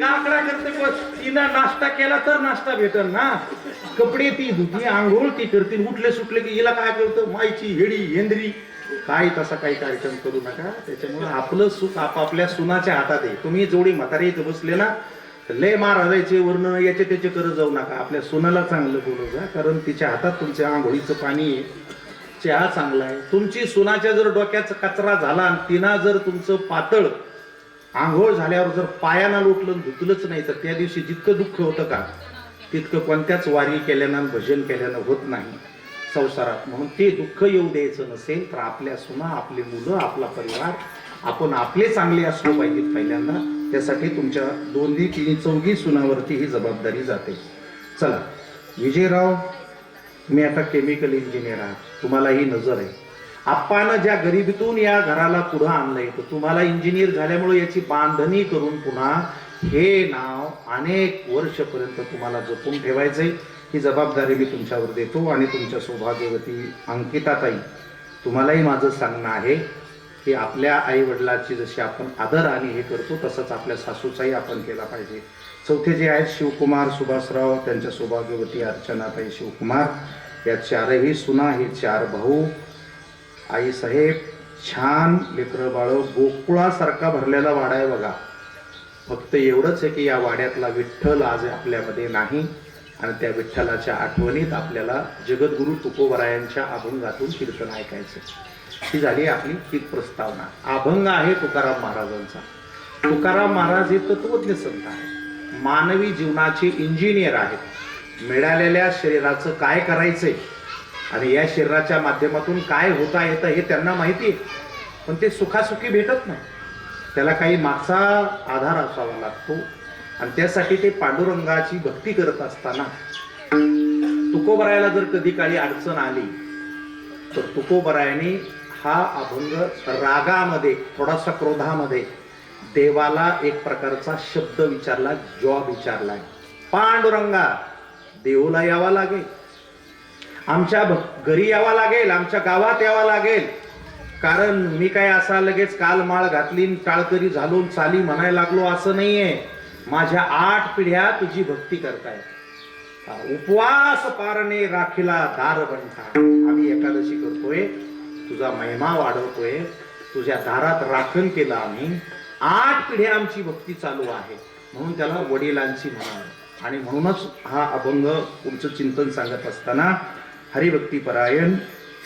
काकडा करते पण तिला नाश्ता केला तर नाश्ता भेटल ना. कपडे ती धुती, आंघोळ ती करतील, उठले सुटले की हिला काय करतं मायची हेडी हेंद्री. काय तसा काही कार्यक्रम करू नका. त्याच्यामुळे आपलं सुख आपापल्या सुनाच्या हातात आहे. तुम्ही जोडी म्हातारी इथं बसले ना, लय महाराजायचे वर्ण याचे त्याचे करत जाऊ नका. आपल्या सुनाला चांगलं बोलू जा, कारण तिच्या हातात तुमच्या आंघोळीचं पाणी आहे, चहा चांगला आहे. तुमची सुनाच्या जर डोक्याचा कचरा झाला आणि तिनं जर तुमचं पातळ आंघोळ झाल्यावर जर पायानं लोटलं धुतलंच नाही तर त्या दिवशी जितकं दुःख होतं का तितकं कोणत्याच वारी केल्यानं भजन केल्यानं होत नाही संसारात. म्हणून ते दुःख येऊ द्यायचं नसेल तर आपल्या सुना, आपली मुलं, आपला परिवार, आपण आपले चांगले असलो पाहिजेत पहिल्यांदा. त्यासाठी तुमच्या 2, 3, 4 सुनावरती ही जबाबदारी जाते. चला विजयराव, मी आता केमिकल इंजिनियर आहे, तुम्हाला ही नजर आहे. आप्पानं ज्या गरिबीतून या घराला पुढं आणलंय तर तुम्हाला इंजिनियर झाल्यामुळे याची बांधणी करून पुन्हा हे नाव अनेक वर्षपर्यंत तुम्हाला जपून ठेवायचंय. ही जबाबदारी मी तुमच्यावर देतो. आणि तुमच्या सौभाग्यवती अंकिताताई, तुम्हालाही माझं सांगणं आहे की आपल्या आई वडिलाची जशी आपण आदर आणि हे करतो तसंच आपल्या सासूचाही आपण केला पाहिजे. चौथे जे आहेत शिवकुमार सुभाषराव, त्यांच्या सौभाग्यवती अर्चनाताई शिवकुमार, या 4ही सुना, हे 4 भाऊ. आई साहेब, छान लेकरं बाळ, गोकुळासारखा भरलेला वाडा आहे बघा. फक्त एवढंच आहे की या वाड्यातला विठ्ठल आज आपल्यामध्ये नाही आणि त्या विठ्ठलाच्या आठवणीत आपल्याला जगद्गुरु तुकोबरायांच्या अभंगातून कीर्तन ऐकायचं. ही झाली आपली ही प्रस्तावना. अभंग आहे तुकाराम महाराजांचा. तुकाराम महाराज हे तत्वज्ञ संत आहेत, मानवी जीवनाचे इंजिनियर आहेत. मिळालेल्या शरीराचं काय करायचंय आणि या शरीराच्या माध्यमातून काय होता येतं हे त्यांना माहिती आहे, पण ते सुखासुखी भेटत नाही. त्याला काही मागचा आधार असावा लागतो आणि त्यासाठी ते पांडुरंगाची भक्ती करत असताना तुकोबरायाला जर कधी काळी अडचण आली तर तुकोबरायाने हा अभंग रागामध्ये, थोडासा क्रोधामध्ये देवाला एक प्रकारचा शब्द विचारला, जॉब विचारलाय. पांडुरंगा, देऊला यावा लागेल, आमच्या घरी यावा लागेल, आमच्या गावात यावा लागेल, कारण मी काय असा लगेच काल माळ घातली टाळकरी झालो चाली म्हणायला लागलो असं नाहीये. माझ्या 8 पिढ्या तुझी भक्ती करताय. उपवास पारणे राखीला दार बंठा, आम्ही एकादशी करतोय, तुझा महिमा वाढवतोय, तुझ्या दारात राखण केलं आम्ही, 8 पिढ्या आमची भक्ती चालू आहे, म्हणून त्याला वडिलांची म्हणावं. आणि म्हणूनच हा अभंग पुढचं चिंतन सांगत असताना हरिभक्तीपरायण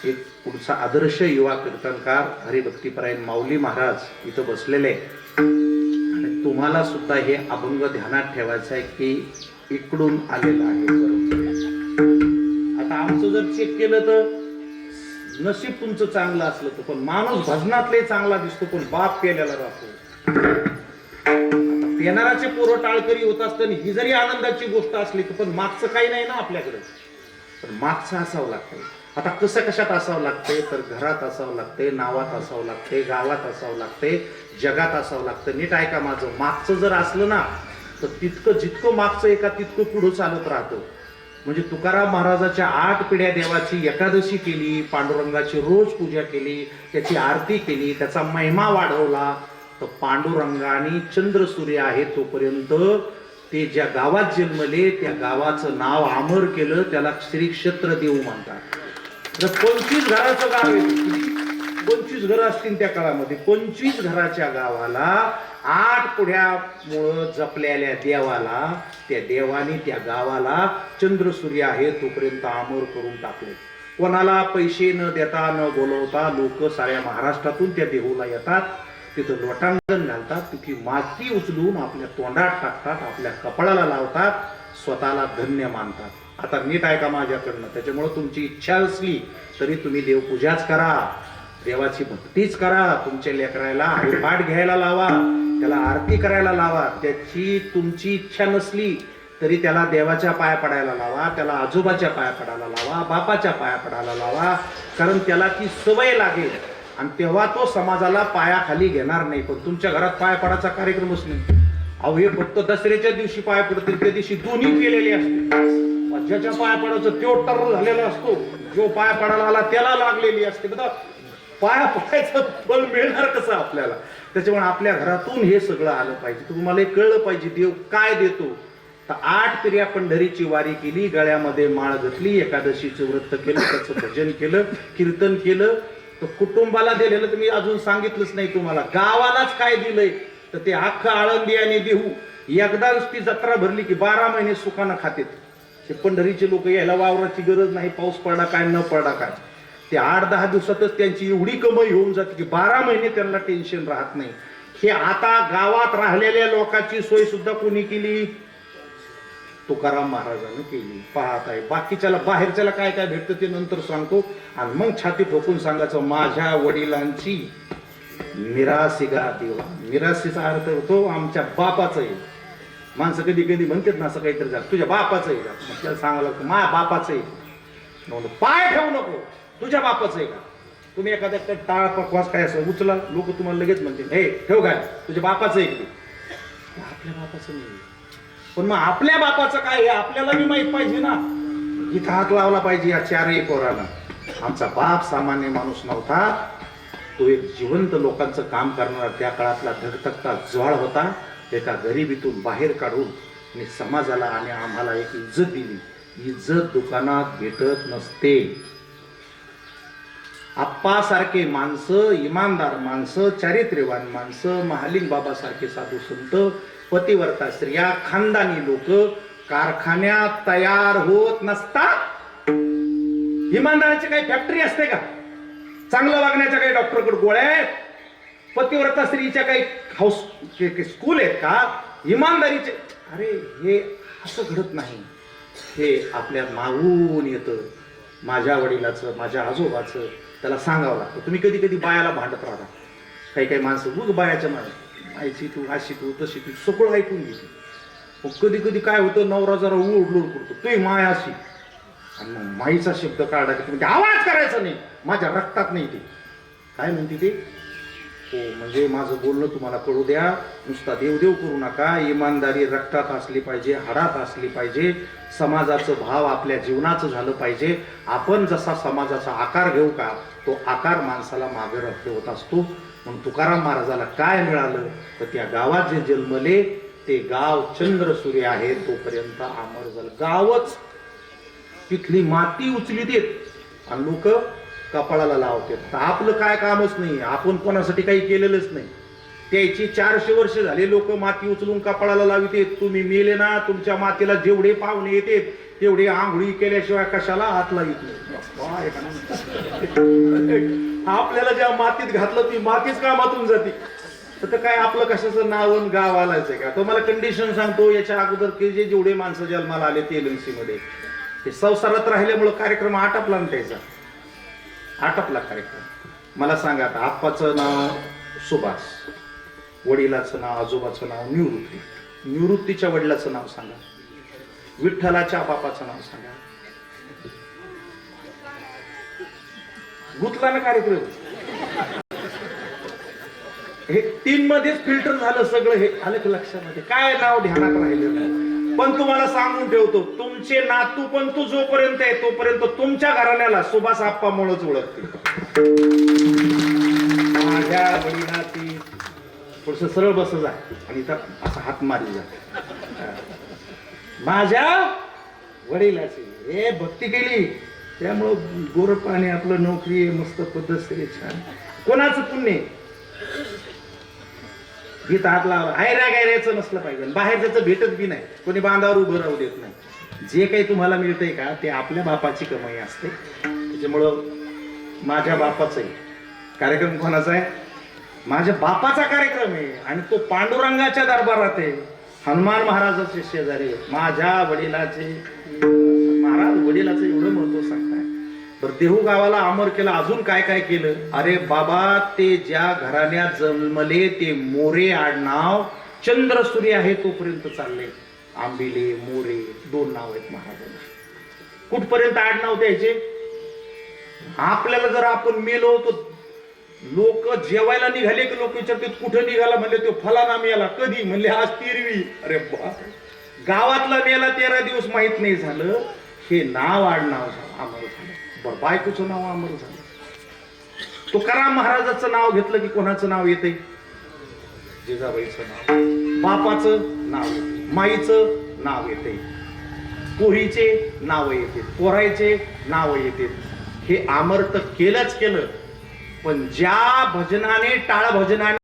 एक पुढचा आदर्श युवा कीर्तनकार हरिभक्तीपरायण माऊली महाराज इथं बसलेले. आणि तुम्हाला सुद्धा हे अभंग ध्यानात ठेवायचं आहे की इकडून आलेलं आहे. आता आमचं जर चेक केलं तर नशीब तुमचं चांगलं असलं तर, पण माणूस भजनातले चांगला दिसतो पण बाप केलेला राहतो. पेनाराचे पोरं टाळकरी होत असताना ही जरी आनंदाची गोष्ट असली तर पण मागचं काही नाही ना आपल्याकडे, पण मागचं असावं लागतंय. आता कसं कशात असावं लागतंय तर घरात असावं लागतंय, नावात असावं लागतंय, गावात असावं लागतंय, जगात असावं लागतं. नीट ऐका माझं, मागचं जर असलं ना तर तितकं जितकं मागचं एका तितकं पुढं चालत राहतं. म्हणजे तुकाराम महाराजाच्या 8 पिढ्या देवाची एकादशी केली, पांडुरंगाची रोज पूजा केली, त्याची आरती केली, त्याचा महिमा वाढवला, तर पांडुरंगाने चंद्र सूर्य आहे तोपर्यंत ते ज्या गावात जन्मले त्या गावाचं नाव अमर केलं. त्याला श्री क्षेत्र देव म्हणतात. 25 घराचं गाव आहे, 25 घरं असतील त्या काळामध्ये, 25 घराच्या गावाला 8 पुढ्यामुळं जपलेल्या देवाला, त्या देवाने त्या गावाला चंद्र सूर्य आहे तोपर्यंत अमर करून टाकले. कोणाला पैसे न देता न बोलवता लोक साऱ्या महाराष्ट्रातून त्या देहूला येतात, तिथं लोटांगण घालतात, तिथे माती उचलून आपल्या तोंडात टाकतात, आपल्या कपाळाला लावतात, स्वतःला धन्य मानतात. आता नीट ऐका माझ्याकडनं, त्याच्यामुळे तुमची इच्छा असली तरी तुम्ही देवपूजाच करा, देवाची भक्तीच करा, तुमच्या लेकराला हरिपाठ घ्यायला लावा, त्याला आरती करायला लावा. त्याची तुमची इच्छा नसली तरी त्याला देवाच्या पाया पडायला लावा, त्याला आजोबाच्या पाया पडायला लावा, बापाच्या पाया पडायला लावा, कारण त्याला ती सवय लागेल आणि तेव्हा तो समाजाला पायाखाली घेणार नाही. पण तुमच्या घरात पाया पडायचा कार्यक्रमच नाही. अहो हे फक्त दसऱ्याच्या दिवशी पाया पडतील, त्या दिवशी दोन्ही केलेले असते. ज्याच्या पाया पडायचं तो टर झालेला असतो, जो पाया पडायला आला त्याला लागलेली असते. बघा पाया पडायचं फळ मिळणार कसं आपल्याला? त्याच्यामुळे आपल्या घरातून हे सगळं आलं पाहिजे. तुम्हाला हे कळलं पाहिजे देव काय देतो. तर 8 फेऱ्या पंढरीची वारी केली, गळ्यामध्ये माळ घातली, एकादशीचं व्रत केलं, त्याचं भजन केलं, कीर्तन केलं. तर कुटुंबाला दिलेलं तुम्ही अजून सांगितलंच नाही तुम्हाला. गावालाच काय दिलंय तर ते अख्खं आळंदी आणि देहू एकदा ती जत्रा भरली की 12 महिने सुखानं खातेत. ते पंढरीचे लोक यायला वावराची गरज नाही, पाऊस पडला काय न पडला काय, ते 8-10 दिवसातच त्यांची एवढी कमाई होऊन जाते की 12 महिने त्यांना टेन्शन राहत नाही. हे आता गावात राहिलेल्या लोकांची सोय सुद्धा कोणी केली? तुकाराम महाराजांनी केली. पाहत आहे बाकीच्याला बाहेरच्याला काय काय भेटतं ते नंतर सांगतो. आणि मग छाती ठोकून सांगायचं माझ्या वडिलांची मिरासी गा देवा. मिरासीचा अर्थ होतो आमच्या बापाचं आहे. माणसं कधी कधी म्हणतात ना असं काहीतरी झालं तुझ्या बापाचं आहे का, मग त्याला सांगायला लागतं माझ्या बापाचं आहे. पाय ठेवू नको, तुझ्या बापाचं आहे का. तुम्ही एखाद्या टाळ पकवास काय असं उचला, लोक तुम्हाला लगेच म्हणतील हे ठेव काय तुझ्या बापाचं आहे की. आपल्या बापाचं नाही. पण मग आपल्या बापाचं काय हे आपल्याला बी माहित पाहिजे ना. इथं हात लावला पाहिजे या 4 पोरांना. आमचा बाप सामान्य माणूस नव्हता, तो एक जिवंत लोकांचं काम करणारा त्या काळातला धगधगता ज्वाळ होता. एका गरिबीतून बाहेर काढून आणि समाजाला आणि आम्हाला एक इज्जत दिली. इज्जत दुकानात भेटत नसते. आप्पासारखे माणसं, इमानदार माणसं, चारित्र्यवान माणसं, महालिंग बाबासारखे साधू संत, पतिव्रता स्त्रिया, खानदानी लोक कारखान्यात तयार होत नसतात. इमानदाराची काही फॅक्टरी असते का? चांगलं वागण्याच्या काही डॉक्टरकडे गोळ्या आहेत? पतिव्रता स्त्रीच्या काही हाऊस स्कूल आहेत का? इमानदारीचे अरे हे असं घडत नाही. हे आपल्या मागून येतं. माझ्या वडिलाचं, माझ्या आजोबाचं त्याला सांगावं लागतं. तुम्ही कधी कधी बायाला भांडत राहता. काही काही माणसं उग बायाच्या मागे आईची तू अशी तू तशी तू सगळं ऐकून घेते. मग कधी कधी काय होतं नवरा जरा उडलोड करतो तुही माय अशी आणि मग माईचा शब्द काढा की तुम्ही आवाज करायचा नाही, माझ्या रक्तात नाही. ते काय म्हणते ते हो म्हणजे माझं बोलणं तुम्हाला कळू द्या. नुसता देवदेव करू नका. इमानदारी रक्तात असली पाहिजे, हाडात असली पाहिजे. समाजाचं भाव आपल्या जीवनाचं झालं पाहिजे. आपण जसा समाजाचा आकार घेऊ का तो आकार माणसाला मागे ठेवत असतो. म्हणून तुकाराम महाराजाला काय मिळालं तर त्या गावात जे जन्मले ते गाव चंद्र सूर्य आहे तोपर्यंत अमर झालं. गावच तिथली माती उचली देत आणि लोक कपाळाला लावतात. तर आपलं काय कामच नाही. आपण कोणासाठी काही केलेलंच नाही. त्याची 400 वर्ष झाले लोक माती उचलून कपाळाला लावित. तुम्ही मेले ना तुमच्या मातीला जेवढे पाहुणे येतात तेवढे आंघोळी केल्याशिवाय कशाला हात लावित नाही. आपल्याला ज्या मातीत घातलं ती मातीच कामातून जाते. तर काय आपलं कशाचं नाव गाव आलायचं का? तो मला कंडिशन सांगतो. याच्या अगोदर के जे जेवढे माणसं जन्माला आले तेलंसी मध्ये ते संसारात राहिल्यामुळं कार्यक्रम आटपला ना त्याचा. आटपला कार्यक्रम. मला सांगा आता आप्पाचं नाव सुभाष, वडिलाचं नाव आजोबाचं नाव निवृत्ती, निवृत्तीच्या वडिलाचं नाव सांगा, विठ्ठलाच्या बापाचं नाव सांगा. गुतला ना कार्यक्रम. हे 3 मध्येच फिल्टर झालं सगळं. हे आलं की लक्षामध्ये काय नाव ध्यानात राहिलं नाही. पण तुम्हाला सांगून ठेवतो तुमचे नातू पण तू जोपर्यंत आहे तोपर्यंत तुमच्या घराण्याला सुभाष आप्पामुळेच ओळखते. माझ्या वडिलाची थोडस सरळ बस जा आणि इथं असा हात मारी जा. माझ्या वडिलाची हे भक्ती केली त्यामुळं गोर पाणी आपलं नोकरी मस्त पद्धतशीर छान. कोणाचं पुण्य गीत हात लावला आयरा गायरायचं नसलं पाहिजे. बाहेर त्याचं भेटत बी नाही. कोणी बांधावर उभं राहू देत नाही. जे काही तुम्हाला मिळतंय का ते आपल्या बापाची कमाई असते. त्याच्यामुळं माझ्या बापाचं आहे कार्यक्रम. कोणाचा आहे? माझ्या बापाचा कार्यक्रम आहे आणि तो पांडुरंगाच्या दरबारात आहे. हनुमान महाराजाचे शेजारी माझ्या वडिलाचे. महाराज वडिलाचं एवढं महत्व सांगताय. तर देहू गावाला अमर केलं. अजून काय काय केलं? अरे बाबा ते ज्या घराण्यात जन्मले ते मोरे आडनाव चंद्र सूर्य आहे तोपर्यंत चालले. आंबिले मोरे 2 नाव आहेत महाराजांना. कुठपर्यंत आडनाव द्यायचे? आपल्याला जर आपण मेलो तर लोक जेवायला निघाले की लोक विचारतात कुठं निघाला. म्हणले तो फलाना मेला. कधी? म्हणले आज 13वी. अरे बाप, गावातला मेला 13 दिवस माहित नाही झालं. हे नाव आडनाव अमर झालं. बायकोचं नाव अमर झालं. तुकाराम महाराजाचं नाव घेतलं की कोणाचं नाव येते? जिजाबाईचं नाव. बापाचं नाव येते, माईचं नाव येते, पोरीचे नाव येते, पोरायचे नाव येते. हे आमर्त केलंच केलं. पण ज्या भजनाने, टाळ भजनाने